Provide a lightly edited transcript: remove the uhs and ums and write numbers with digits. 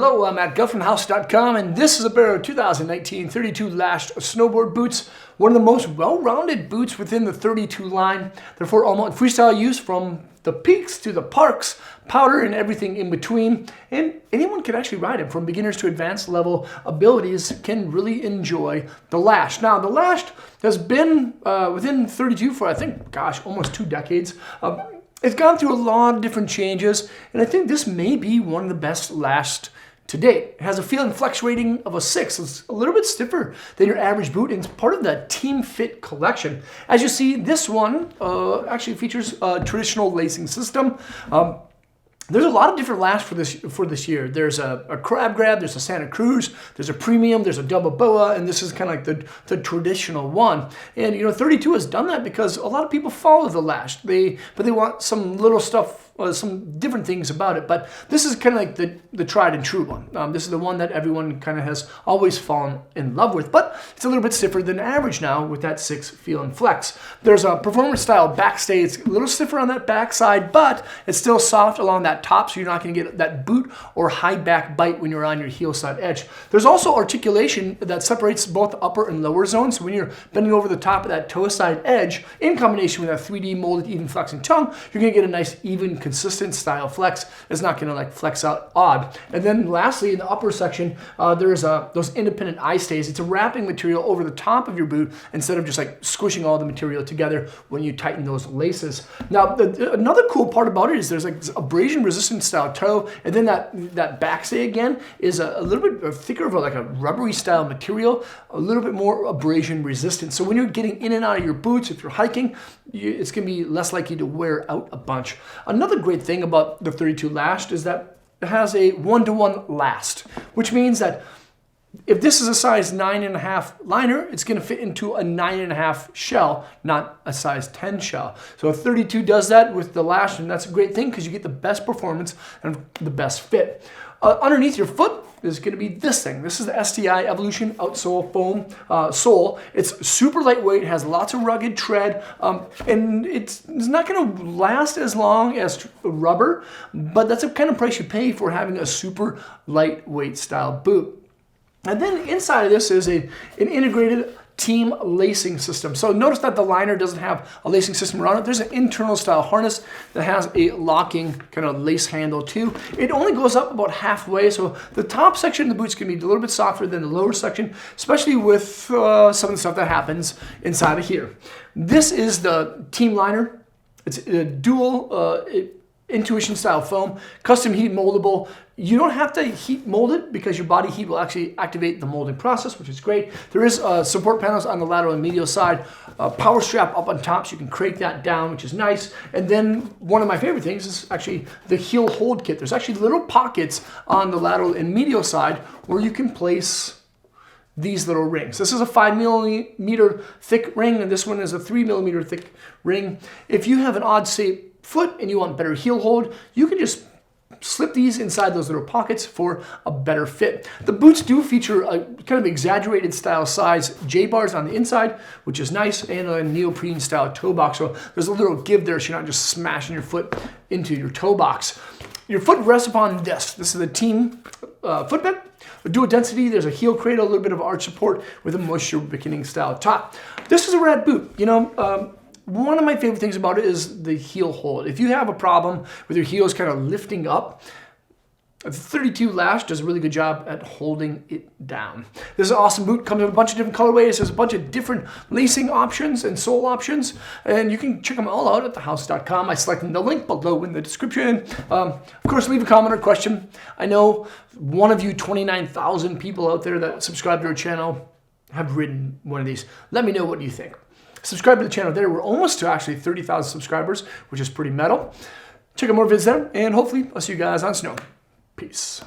Hello, I'm at GuffmanHouse.com, and this is a pair of 2019 32 Lashed Snowboard Boots. One of the most well-rounded boots within the 32 line. They're for almost freestyle use from the peaks to the parks, powder and everything in between. And anyone can actually ride them, from beginners to advanced level abilities can really enjoy the Lashed. Now, the Lashed has been within 32 for, I think, gosh, almost 2 decades. It's gone through a lot of different changes, and I think this may be one of the best Lashed to date. It has a feel and flex rating of a 6. It's a little bit stiffer than your average boot, and it's part of the Team Fit collection. As you see, this one actually features a traditional lacing system. There's a lot of different Lashed for this year. There's a Crab Grab, there's a Santa Cruz, there's a Premium, there's a Double Boa, and this is kind of like the traditional one. And 32 has done that because a lot of people follow the Lashed. But they want some little stuff, some different things about it. But this is kind of like the tried and true one. This is the one that everyone kind of has always fallen in love with. But it's a little bit stiffer than average now with that 6 feel and flex. There's a performance style backstay. It's a little stiffer on that backside, but it's still soft along that top, so you're not going to get that boot or high back bite when you're on your heel side edge. There's also articulation that separates both the upper and lower zones. So when you're bending over the top of that toe side edge, in combination with that 3D molded even flexing tongue, you're going to get a nice even consistent style flex. It's not going to like flex out odd. And then lastly, in the upper section, there's those independent eye stays. It's a wrapping material over the top of your boot instead of just like squishing all the material together when you tighten those laces. Now, another cool part about it is there's like abrasion resistant style toe, and then that backstay again is a little bit thicker of like a rubbery style material, a little bit more abrasion resistant. So when you're getting in and out of your boots, if you're hiking, it's going to be less likely to wear out a bunch. Another great thing about the 32 Lashed is that it has a 1-to-1 last, which means that if this is a size 9.5 liner, it's going to fit into a 9.5 shell, not a size 10 shell. So a 32 does that with the Lashed, and that's a great thing because you get the best performance and the best fit. Underneath your foot is going to be this thing. This is the STI Evolution Outsole Foam sole. It's super lightweight, has lots of rugged tread, and it's not going to last as long as rubber, but that's the kind of price you pay for having a super lightweight style boot. And then inside of this is an integrated team lacing system. So notice that the liner doesn't have a lacing system around it. There's an internal style harness that has a locking kind of lace handle too. It only goes up about halfway, so the top section of the boots can be a little bit softer than the lower section, especially with some of the stuff that happens inside of here. This is the team liner. It's a dual Intuition style foam, custom heat moldable. You don't have to heat mold it because your body heat will actually activate the molding process, which is great. There is support panels on the lateral and medial side, power strap up on top so you can crank that down, which is nice. And then one of my favorite things is actually the heel hold kit. There's actually little pockets on the lateral and medial side where you can place these little rings. This is a 5mm thick ring, and this one is a 3mm thick ring. If you have an odd shape foot and you want better heel hold, you can just slip these inside those little pockets for a better fit. The boots do feature a kind of exaggerated style size J-bars on the inside, which is nice, and a neoprene style toe box. So there's a little give there so you're not just smashing your foot into your toe box. Your foot rests upon this. This is the team footbed. Dual density, there's a heel cradle, a little bit of arch support with a moisture wicking style top. This is a rad boot. One of my favorite things about it is the heel hold. If you have a problem with your heels kind of lifting up, the 32 Lashed does a really good job at holding it down. This is an awesome boot. Comes in a bunch of different colorways. There's a bunch of different lacing options and sole options, and you can check them all out at thehouse.com. I selected the link below in the description. Of course, leave a comment or question. I know one of you 29,000 people out there that subscribe to our channel have ridden one of these. Let me know what you think. Subscribe to the channel there. We're almost to actually 30,000 subscribers, which is pretty metal. Check out more vids there, and hopefully I'll see you guys on snow. Peace.